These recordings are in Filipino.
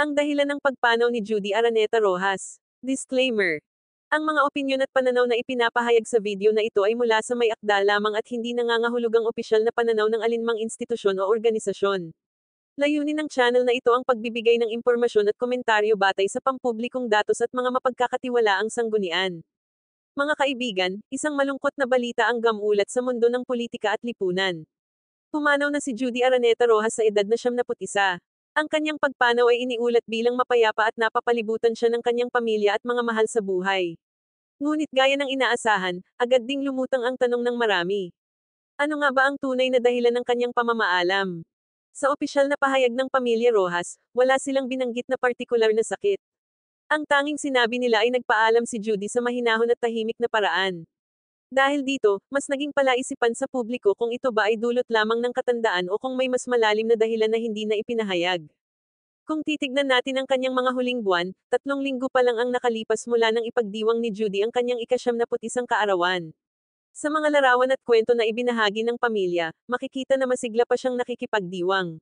Ang dahilan ng pagpanaw ni Judy Araneta Rojas. Disclaimer. Ang mga opinyon at pananaw na ipinapahayag sa video na ito ay mula sa may akda lamang at hindi nangangahulugang opisyal na pananaw ng alinmang institusyon o organisasyon. Layunin ng channel na ito ang pagbibigay ng impormasyon at komentaryo batay sa pampublikong datos at mga mapagkakatiwalaang sanggunian. Mga kaibigan, isang malungkot na balita ang gamulat sa mundo ng politika at lipunan. Pumanaw na si Judy Araneta Rojas sa edad na 71. Ang kanyang pagpanaw ay iniulat bilang mapayapa at napapalibutan siya ng kanyang pamilya at mga mahal sa buhay. Ngunit gaya ng inaasahan, agad ding lumutang ang tanong ng marami. Ano nga ba ang tunay na dahilan ng kanyang pamamaalam? Sa opisyal na pahayag ng pamilya Rojas, wala silang binanggit na partikular na sakit. Ang tanging sinabi nila ay nagpaalam si Judy sa mahinahon at tahimik na paraan. Dahil dito, mas naging palaisipan sa publiko kung ito ba ay dulot lamang ng katandaan o kung may mas malalim na dahilan na hindi na ipinahayag. Kung titignan natin ang kanyang mga huling buwan, 3 linggo pa lang ang nakalipas mula nang ipagdiwang ni Judy ang kanyang ika-71 kaarawan. Sa mga larawan at kwento na ibinahagi ng pamilya, makikita na masigla pa siyang nakikipagdiwang.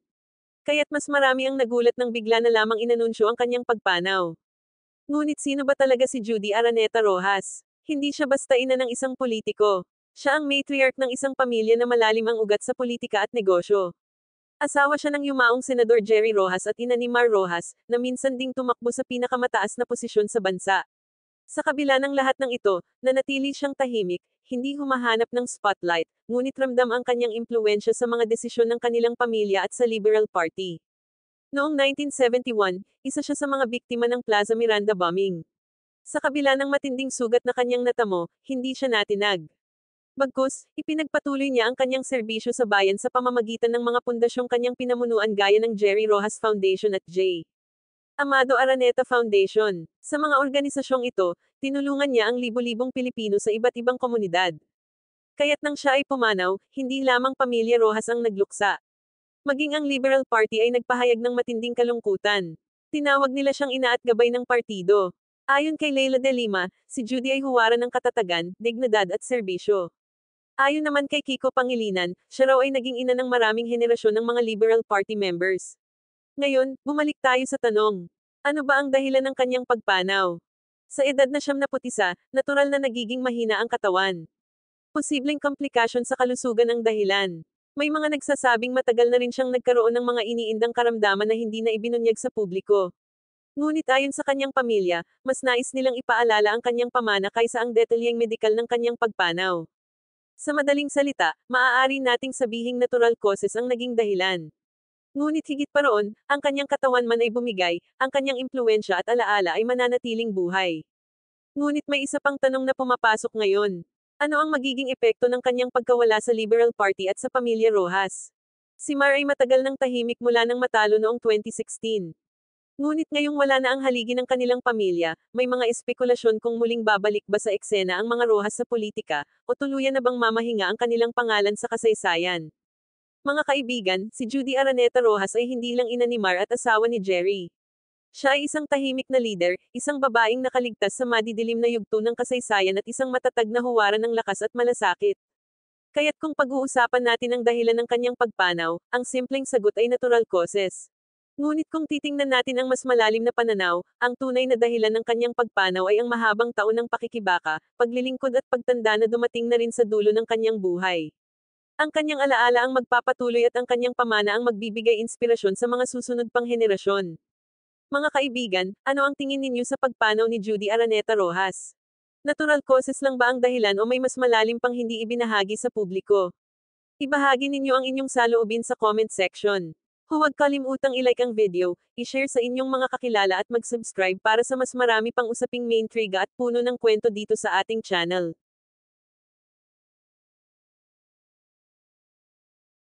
Kaya't mas marami ang nagulat nang bigla na lamang inanunsyo ang kanyang pagpanaw. Ngunit sino ba talaga si Judy Araneta Rojas? Hindi siya basta ina ng isang politiko. Siya ang matriarch ng isang pamilya na malalim ang ugat sa politika at negosyo. Asawa siya ng yumaong Senador Jerry Rojas at ina ni Mar Rojas, na minsan ding tumakbo sa pinakamataas na posisyon sa bansa. Sa kabila ng lahat ng ito, nanatili siyang tahimik, hindi humahanap ng spotlight, ngunit ramdam ang kanyang impluwensya sa mga desisyon ng kanilang pamilya at sa Liberal Party. Noong 1971, isa siya sa mga biktima ng Plaza Miranda bombing. Sa kabila ng matinding sugat na kanyang natamo, hindi siya natinag. Bagkus, ipinagpatuloy niya ang kanyang serbisyo sa bayan sa pamamagitan ng mga pundasyong kanyang pinamunuan gaya ng Jerry Rojas Foundation at J. Amado Araneta Foundation. Sa mga organisasyong ito, tinulungan niya ang libo-libong Pilipino sa iba't ibang komunidad. Kaya't nang siya ay pumanaw, hindi lamang pamilya Rojas ang nagluksa. Maging ang Liberal Party ay nagpahayag ng matinding kalungkutan. Tinawag nila siyang ina at gabay ng partido. Ayon kay Leila de Lima, si Judy ay huwaran ng katatagan, dignidad at serbisyo. Ayon naman kay Kiko Pangilinan, siya raw ay naging ina ng maraming henerasyon ng mga Liberal Party members. Ngayon, bumalik tayo sa tanong. Ano ba ang dahilan ng kanyang pagpanaw? Sa edad na 71, natural na nagiging mahina ang katawan. Posibleng komplikasyon sa kalusugan ang dahilan. May mga nagsasabing matagal na rin siyang nagkaroon ng mga iniindang karamdaman na hindi na ibinunyag sa publiko. Ngunit ayon sa kanyang pamilya, mas nais nilang ipaalala ang kanyang pamana kaysa ang detalyeng medikal ng kanyang pagpanaw. Sa madaling salita, maaari nating sabihing natural causes ang naging dahilan. Ngunit higit pa roon, ang kanyang katawan man ay bumigay, ang kanyang impluwensya at alaala ay mananatiling buhay. Ngunit may isa pang tanong na pumapasok ngayon. Ano ang magiging epekto ng kanyang pagkawala sa Liberal Party at sa pamilya Rojas? Si Mar ay matagal nang tahimik mula nang matalo noong 2016. Ngunit ngayong wala na ang haligi ng kanilang pamilya, may mga espekulasyon kung muling babalik ba sa eksena ang mga Rojas sa politika, o tuluyan na bang mamahinga ang kanilang pangalan sa kasaysayan. Mga kaibigan, si Judy Araneta Rojas ay hindi lang ina ni Mar at asawa ni Jerry. Siya ay isang tahimik na leader, isang babaeng nakaligtas sa madidilim na yugto ng kasaysayan at isang matatag na huwaran ng lakas at malasakit. Kaya't kung pag-uusapan natin ang dahilan ng kanyang pagpanaw, ang simpleng sagot ay natural causes. Ngunit kung titingnan natin ang mas malalim na pananaw, ang tunay na dahilan ng kanyang pagpanaw ay ang mahabang taon ng pakikibaka, paglilingkod at pagtanda na dumating na rin sa dulo ng kanyang buhay. Ang kanyang alaala ang magpapatuloy at ang kanyang pamana ang magbibigay inspirasyon sa mga susunod pang henerasyon. Mga kaibigan, ano ang tingin ninyo sa pagpanaw ni Judy Araneta Rojas? Natural causes lang ba ang dahilan o may mas malalim pang hindi ibinahagi sa publiko? Ibahagi ninyo ang inyong saloobin sa comment section. Huwag kalimutang i-like ang video, i-share sa inyong mga kakilala at mag-subscribe para sa mas marami pang usaping main intriga at puno ng kwento dito sa ating channel.